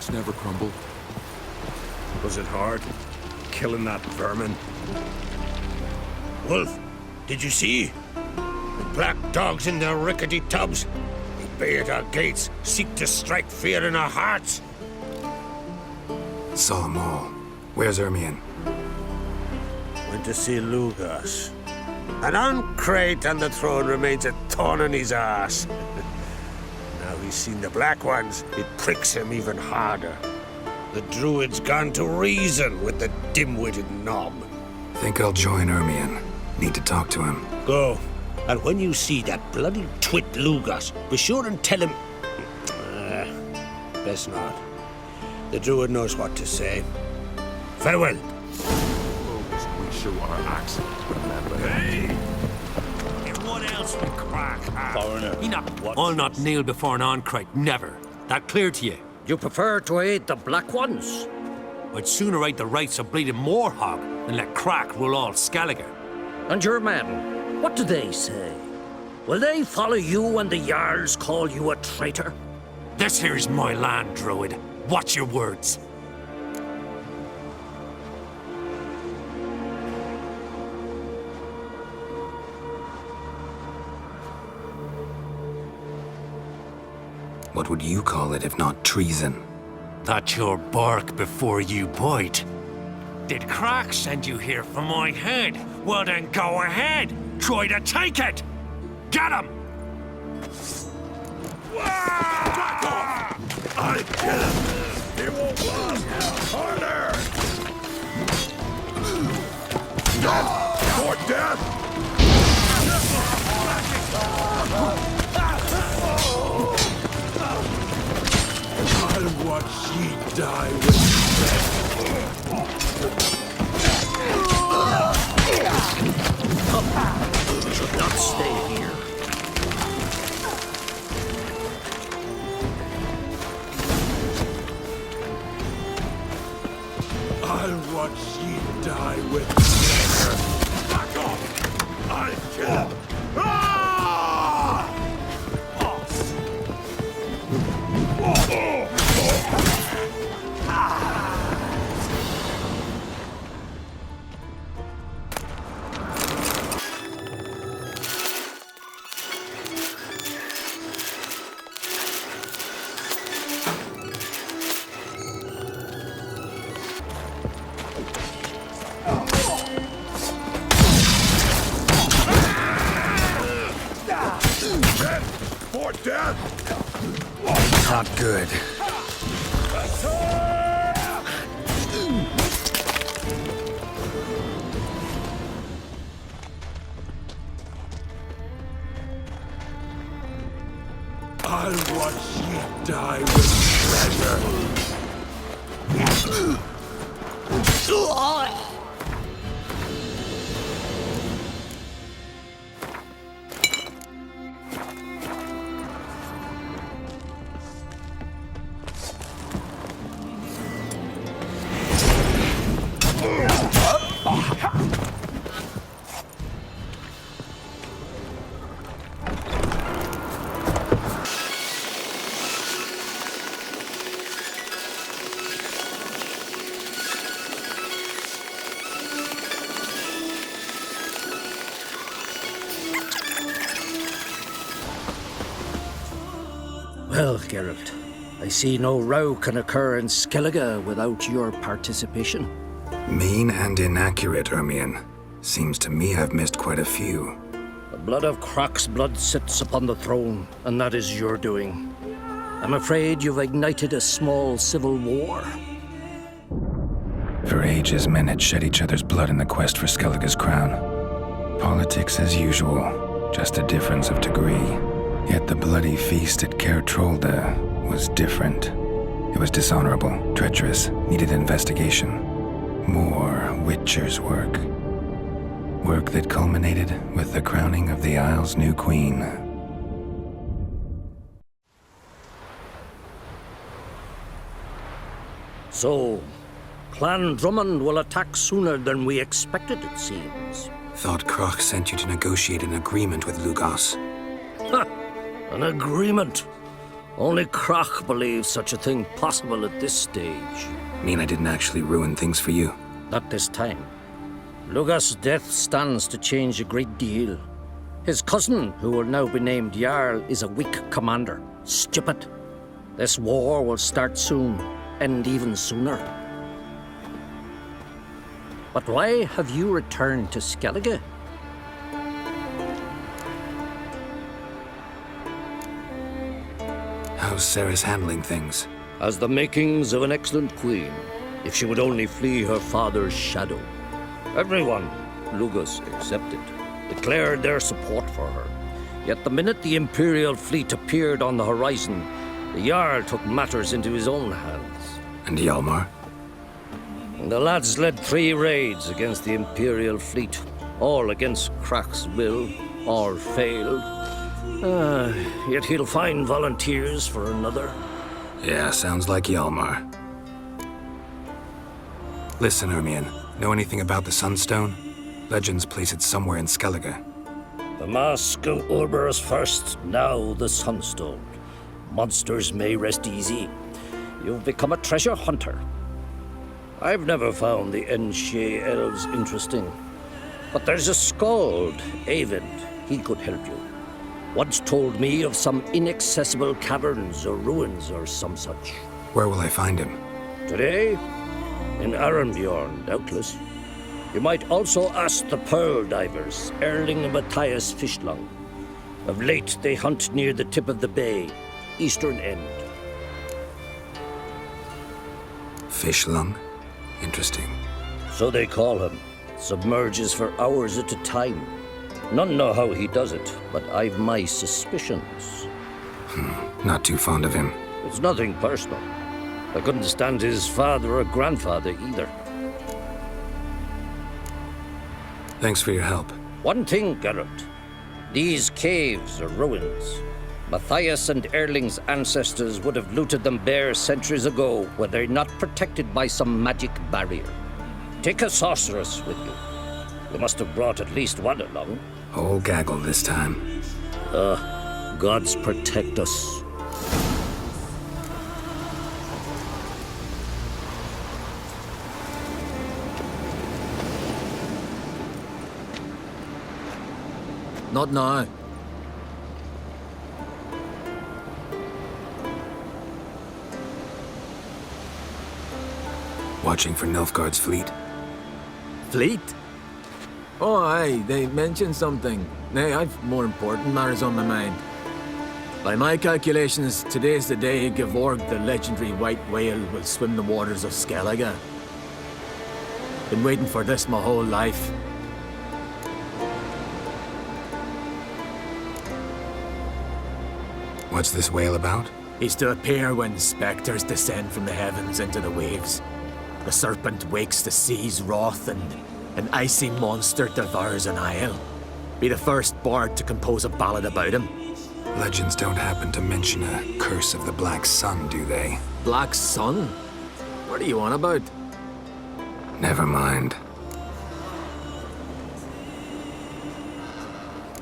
rocks never crumble. Was it hard? Killing that vermin? Wolf, did you see? The black dogs in their rickety tubs. They bay at our gates, seek to strike fear in our hearts. Saw them all. Where's Ermion? Went to see Lugas. An uncrate on the throne remains a thorn in his ass. Now he's seen the Black Ones, it pricks him even harder. The druid's gone to reason with the dim-witted knob. Think I'll join Ermion. Need to talk to him. Go. And when you see that bloody twit Lugas, be sure and tell him... best not. The druid knows what to say. Farewell. We show our accent, remember? Hey! And what else we crack, huh? Foreigner. I'll not kneel before an Oncrite, never. That clear to you? You prefer to aid the Black Ones? I'd sooner aid the rights of bleeding Morhog than let Crack rule all Skellige. And your men, what do they say? Will they follow you when the Jarls call you a traitor? This here's my land, Druid. Watch your words. What would you call it if not treason? That's your bark before you bite. Did Crack send you here for my head? Well then go ahead. Try to take it. Get him! Back off! I kill him! He won't last! Harder! Death! For death! I'll watch ye die with You should not stay here. I'll watch ye die with pleasure. Back off! I'll kill him! For death! Not good. I'll watch ye die with pleasure. Well, Geralt, I see no row can occur in Skellige without your participation. Mean and inaccurate, Ermion. Seems to me I've missed quite a few. The blood of Croc's blood sits upon the throne, and that is your doing. I'm afraid you've ignited a small civil war. For ages, men had shed each other's blood in the quest for Skellige's crown. Politics as usual, just a difference of degree. Yet the bloody feast at Caer Trolda was different. It was dishonorable, treacherous, needed investigation. More Witcher's work. Work that culminated with the crowning of the Isle's new queen. So, Clan Drummond will attack sooner than we expected, it seems. Thought Croc sent you to negotiate an agreement with Lugos. Ha! An agreement? Only Krach believes such a thing possible at this stage. Mean I didn't actually ruin things for you? Not this time. Lugas' death stands to change a great deal. His cousin, who will now be named Jarl, is a weak commander. Stupid. This war will start soon, end even sooner. But why have you returned to Skellige? How's Sarah's handling things? Has the makings of an excellent queen, if she would only flee her father's shadow. Everyone, Lugas excepted, declared their support for her. Yet the minute the Imperial fleet appeared on the horizon, the Jarl took matters into his own hands. And Hjalmar? The lads led 3 raids against the Imperial fleet, all against Krach's will, all failed. Yet he'll find volunteers for another. Yeah, sounds like Hjalmar. Listen, Ermion, know anything about the Sunstone? Legends place it somewhere in Skellige. The mask of Urberus first, now the Sunstone. Monsters may rest easy. You've become a treasure hunter. I've never found the Enshe elves interesting. But there's a skald, Eyvind. He could help you. Once told me of some inaccessible caverns or ruins or some such. Where will I find him? Today? In Arenbjorn, doubtless. You might also ask the pearl divers, Erling and Matthias Fishlung. Of late, they hunt near the tip of the bay, eastern end. Fishlung? Interesting. So they call him. Submerges for hours at a time. None know how he does it, but I've my suspicions. Not too fond of him. It's nothing personal. I couldn't stand his father or grandfather either. Thanks for your help. One thing, Geralt. These caves are ruins. Matthias and Erling's ancestors would have looted them bare centuries ago were they not protected by some magic barrier. Take a sorceress with you. You must have brought at least one along. Whole gaggle this time. Gods protect us. Not now. Watching for Nilfgaard's fleet. Fleet? Oh, aye, they mentioned something. Nay, I've more important matters on my mind. By my calculations, today's the day Gevorg, the legendary white whale, will swim the waters of Skellige. Been waiting for this my whole life. What's this whale about? He's to appear when spectres descend from the heavens into the waves. The serpent wakes the sea's wrath and an icy monster devours an isle. Be the first bard to compose a ballad about him. Legends don't happen to mention a curse of the Black Sun, do they? Black Sun? What are you on about? Never mind.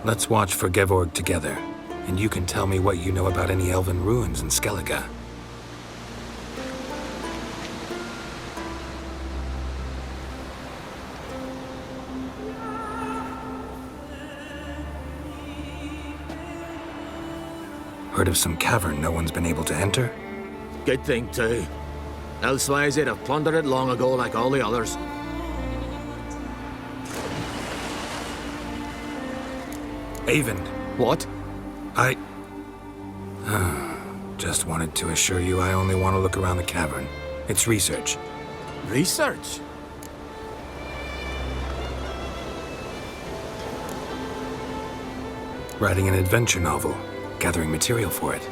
Let's watch for Gevorg together, and you can tell me what you know about any elven ruins in Skellige. Heard of some cavern no one's been able to enter? Good thing, too. Elsewise, they'd have plundered it long ago like all the others. Eyvind, What? I... just wanted to assure you I only want to look around the cavern. It's research. Research? Writing an adventure novel. Gathering material for it.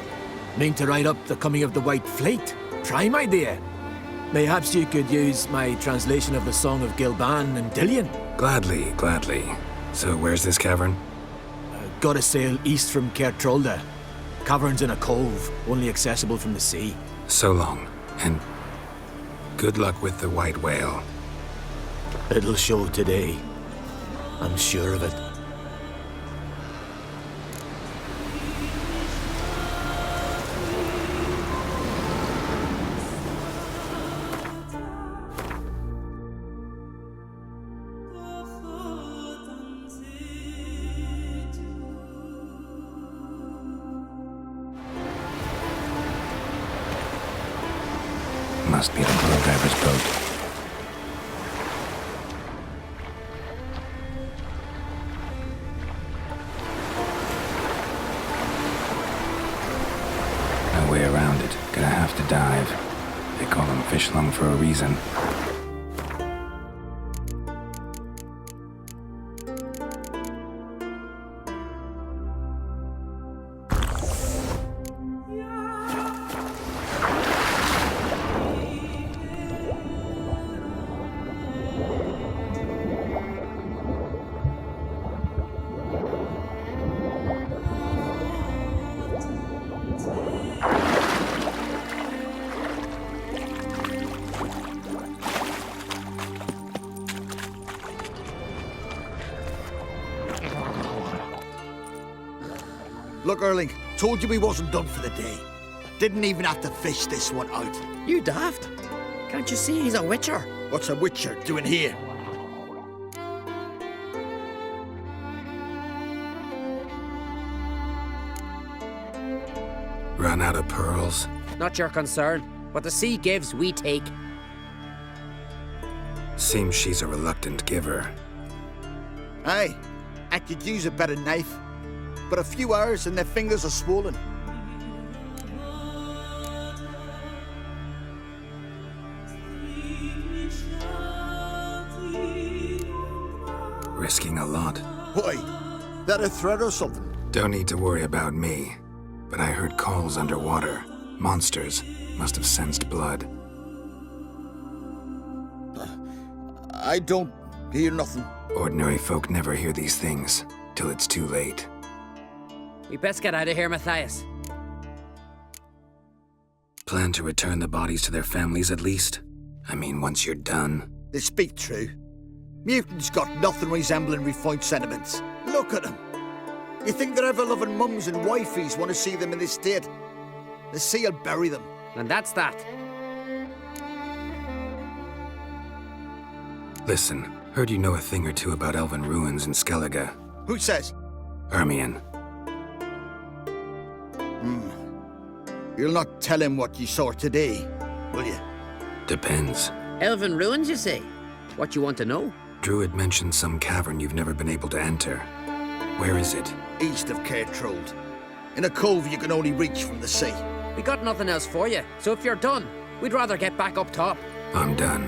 Mean to write up the coming of the White Fleet? Prime idea. Mayhaps you could use my translation of the Song of Gilban and Dillion. Gladly, gladly. So where's this cavern? Gotta sail east from Kertrolda. Cavern's in a cove, only accessible from the sea. So long, and good luck with the white whale. It'll show today. I'm sure of it. Must be the blow diver's boat. No way around it. Gonna have to dive. They call them fish lung for a reason. Look, Erling, told you we wasn't done for the day. Didn't even have to fish this one out. You daft. Can't you see he's a witcher? What's a witcher doing here? Run out of pearls? Not your concern. What the sea gives, we take. Seems she's a reluctant giver. Aye, I could use a better knife. But a few hours and their fingers are swollen. Risking a lot. Why? That a threat or something? Don't need to worry about me. But I heard calls underwater. Monsters must have sensed blood. I don't hear nothing. Ordinary folk never hear these things till it's too late. We best get out of here, Matthias. Plan to return the bodies to their families at least? I mean, once you're done. They speak true. Mutants got nothing resembling refined sentiments. Look at them. You think their ever-loving mums and wifeys want to see them in this state? The sea will bury them. And that's that. Listen, heard you know a thing or two about elven ruins in Skellige. Who says? Ermion. You'll not tell him what you saw today, will you? Depends. Elven ruins, you say? What you want to know? Druid mentioned some cavern you've never been able to enter. Where is it? East of Cairtrold. In a cove you can only reach from the sea. We got nothing else for you, so if you're done, we'd rather get back up top. I'm done.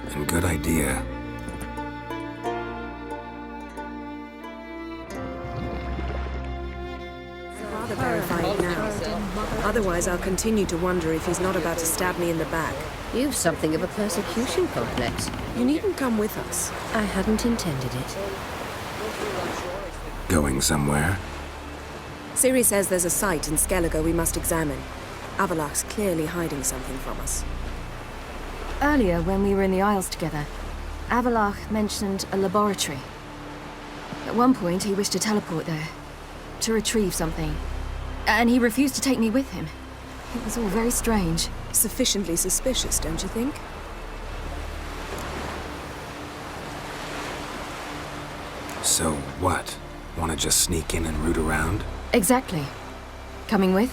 And good idea. Rather verify it now. Otherwise, I'll continue to wonder if he's not about to stab me in the back. You've something of a persecution complex. You needn't come with us. I hadn't intended it. Going somewhere? Ciri says there's a site in Skellige we must examine. Avalach's clearly hiding something from us. Earlier, when we were in the Isles together, Avalach mentioned a laboratory. At one point, he wished to teleport there, to retrieve something. And he refused to take me with him. It was all very strange. Sufficiently suspicious, don't you think? So what? Want to just sneak in and root around? Exactly. Coming with?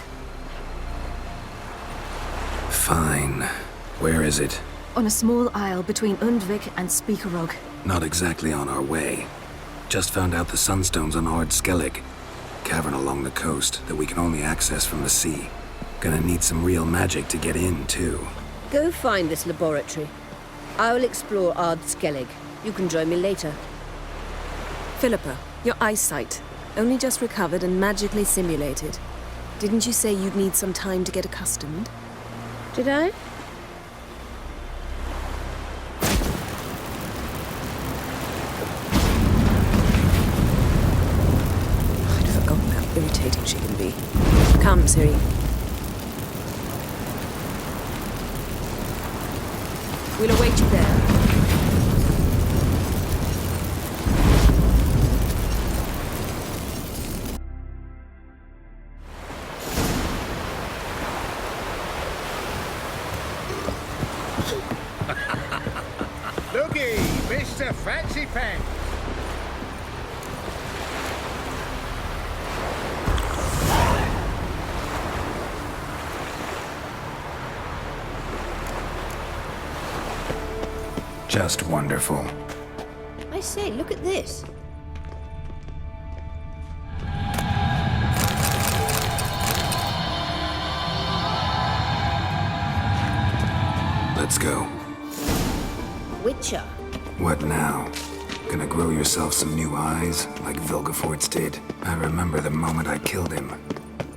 Fine. Where is it? On a small isle between Undvik and Speakerog. Not exactly on our way. Just found out the Sunstone's on Ord Skellig. Cavern along the coast that we can only access from the sea. Gonna need some real magic to get in, too. Go find this laboratory. I'll explore Ard Skellig. You can join me later. Philippa, your eyesight. Only just recovered and magically simulated. Didn't you say you'd need some time to get accustomed? Did I? I'd forgotten how irritating she can be. Come, Ciri. We'll await you there. Looky, Mr. Fancy Pants. Just wonderful. I say, look at this. Let's go. Witcher. What now? Gonna grow yourself some new eyes, like Vilgefortz did? I remember the moment I killed him.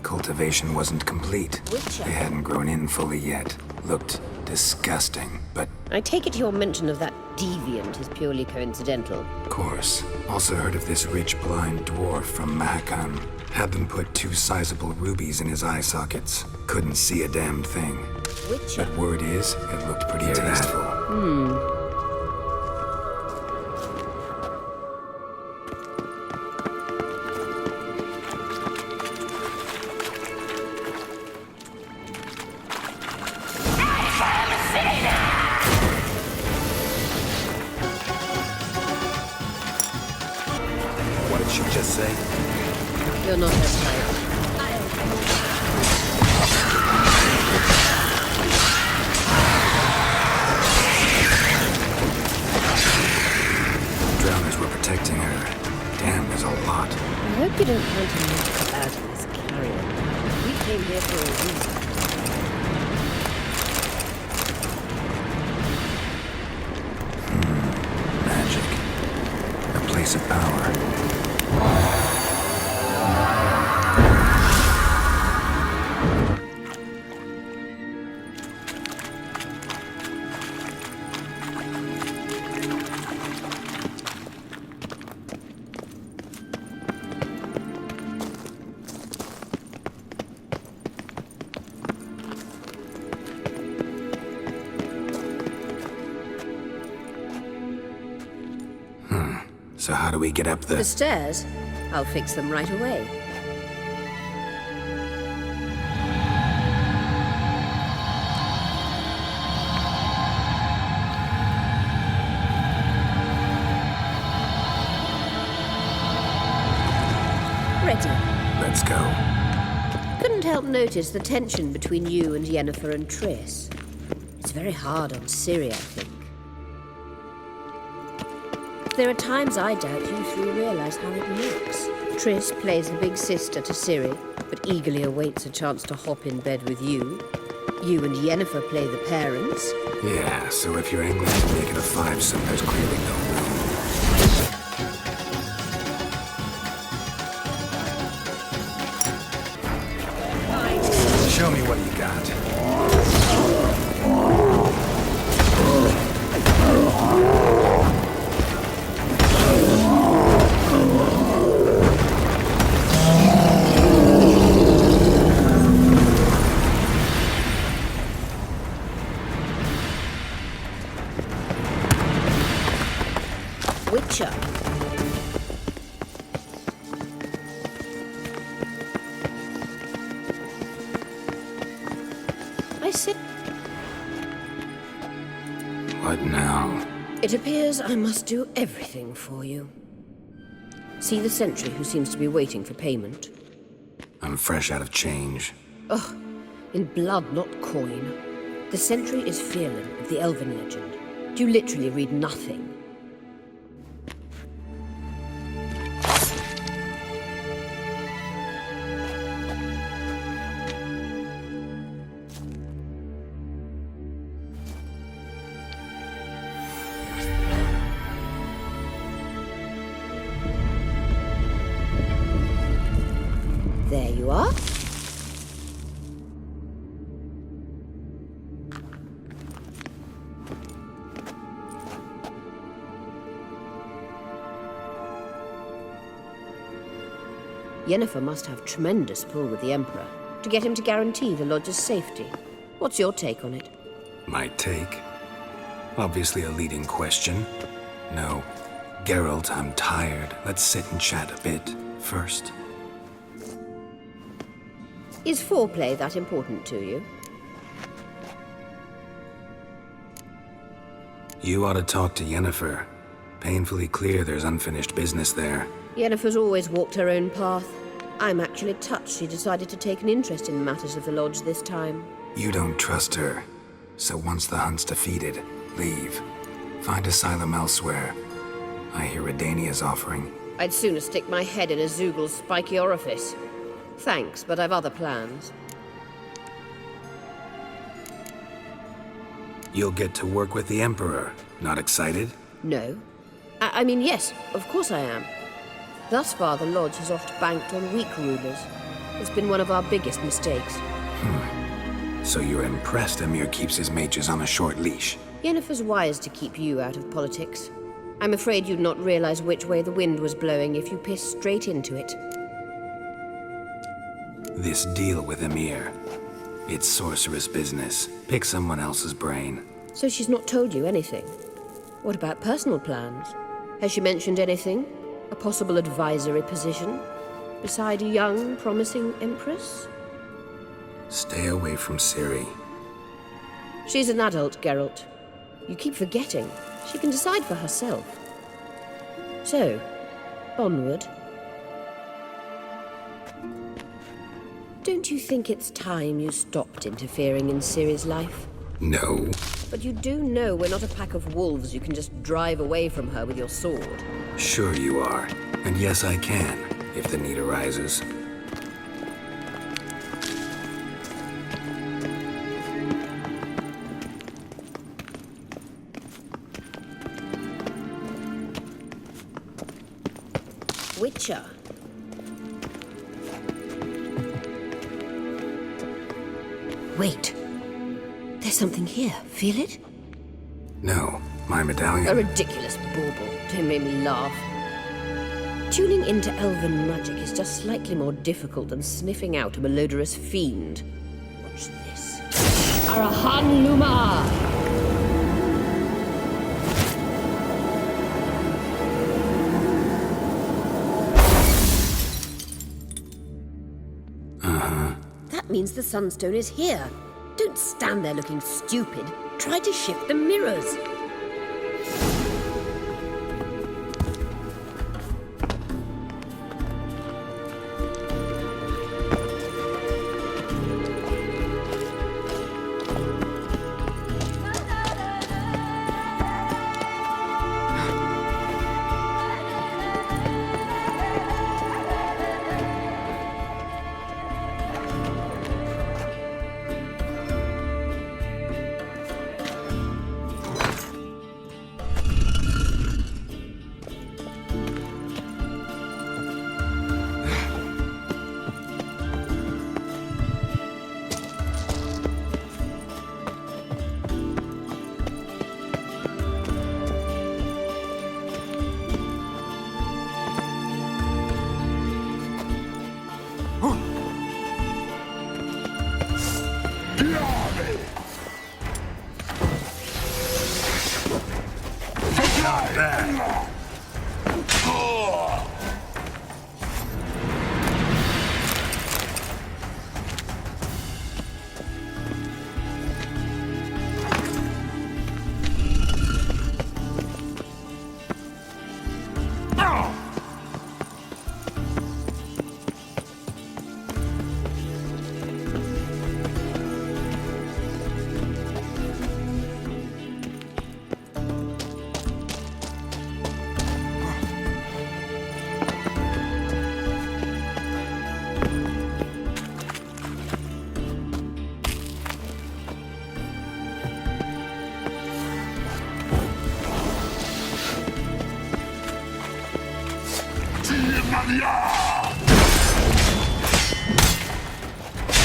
Cultivation wasn't complete. Witcher. They hadn't grown in fully yet. Looked disgusting, but I take it your mention of that deviant is purely coincidental. of course. Also heard of this rich blind dwarf from Mahakam. Had them put 2 sizable rubies in his eye sockets. Couldn't see a damn thing. Witcher. But word is, it looked pretty tasteful. What did she just say? You're not her type. Drowners were protecting her. Damn, there's a lot. I hope you don't plan to knock us out of this carrion. We came here for a reason. Magic. A place of power. So how do we get up The stairs? I'll fix them right away. Ready. Let's go. Couldn't help notice the tension between you and Yennefer and Triss. It's very hard on Ciri, I think. There are times I doubt you three realize how it looks. Triss plays the big sister to Ciri, but eagerly awaits a chance to hop in bed with you. You and Yennefer play the parents. Yeah, so if you're angling to make it a 5-some, there's clearly no room. Show me what you got. Witcher. I said... What now? It appears I must do everything for you. See the sentry who seems to be waiting for payment? I'm fresh out of change. Ugh, in blood, not coin. The sentry is Fearlan of the Elven legend. Do you literally read nothing? There you are. Yennefer must have tremendous pull with the Emperor to get him to guarantee the Lodge's safety. What's your take on it? My take? Obviously a leading question. No. Geralt, I'm tired. Let's sit and chat a bit first. Is foreplay that important to you? You ought to talk to Yennefer. Painfully clear there's unfinished business there. Yennefer's always walked her own path. I'm actually touched she decided to take an interest in matters of the Lodge this time. You don't trust her. So once the hunt's defeated, leave. Find asylum elsewhere. I hear Redania's offering. I'd sooner stick my head in a Zoogl's spiky orifice. Thanks, but I've other plans. You'll get to work with the Emperor. Not excited? No. I mean, yes, of course I am. Thus far, the Lodge has oft banked on weak rulers. It's been one of our biggest mistakes. So you're impressed Emir keeps his mages on a short leash? Yennefer's wise to keep you out of politics. I'm afraid you'd not realize which way the wind was blowing if you pissed straight into it. This deal with Emir. It's sorceress business. Pick someone else's brain. So she's not told you anything? What about personal plans? Has she mentioned anything? A possible advisory position? Beside a young, promising empress? Stay away from Ciri. She's an adult, Geralt. You keep forgetting. She can decide for herself. So, onward. Don't you think it's time you stopped interfering in Ciri's life? No. But you do know we're not a pack of wolves you can just drive away from her with your sword. Sure you are. And yes, I can, if the need arises. Witcher. Wait. There's something here. Feel it? No, my medallion. A ridiculous bauble. Don't make me laugh. Tuning into elven magic is just slightly more difficult than sniffing out a malodorous fiend. Watch this. Arahan Luma! That means the Sunstone is here. Don't stand there looking stupid. Try to shift the mirrors.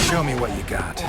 Show me what you got.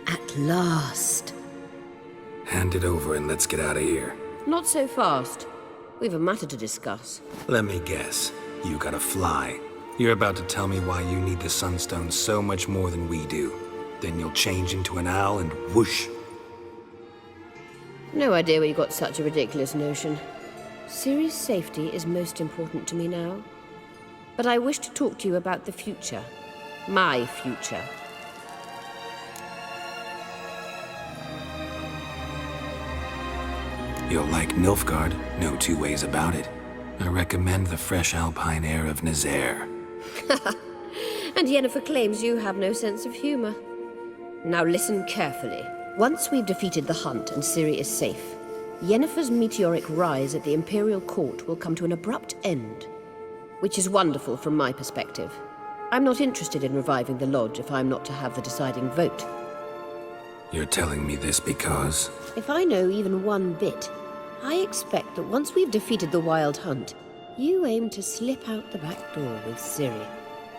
At last. Hand it over and let's get out of here. Not so fast. We've a matter to discuss. Let me guess. You gotta fly. You're about to tell me why you need the Sunstone so much more than we do. Then you'll change into an owl and whoosh. No idea where you got such a ridiculous notion. Ciri's safety is most important to me now. But I wish to talk to you about the future. My future. You'll like Nilfgaard, no two ways about it. I recommend the fresh alpine air of Nazaire. And Yennefer claims you have no sense of humor. Now listen carefully. Once we've defeated the hunt and Ciri is safe, Yennefer's meteoric rise at the Imperial Court will come to an abrupt end. Which is wonderful from my perspective. I'm not interested in reviving the Lodge if I'm not to have the deciding vote. You're telling me this because... If I know even one bit, I expect that once we've defeated the Wild Hunt, you aim to slip out the back door with Ciri.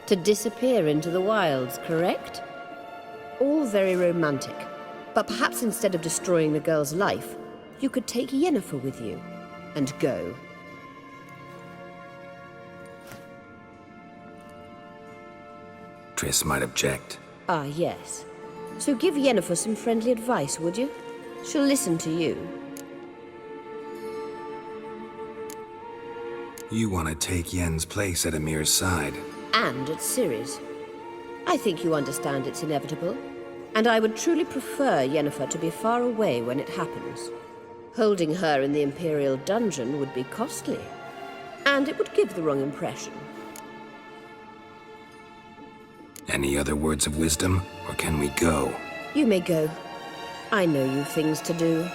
To disappear into the wilds, correct? All very romantic. But perhaps instead of destroying the girl's life, you could take Yennefer with you and go. Triss might object. Ah, yes. So give Yennefer some friendly advice, would you? She'll listen to you. You want to take Yen's place at Amir's side. And at Ciri's. I think you understand it's inevitable. And I would truly prefer Yennefer to be far away when it happens. Holding her in the Imperial dungeon would be costly. And it would give the wrong impression. Any other words of wisdom, or can we go? You may go. I know you've things to do.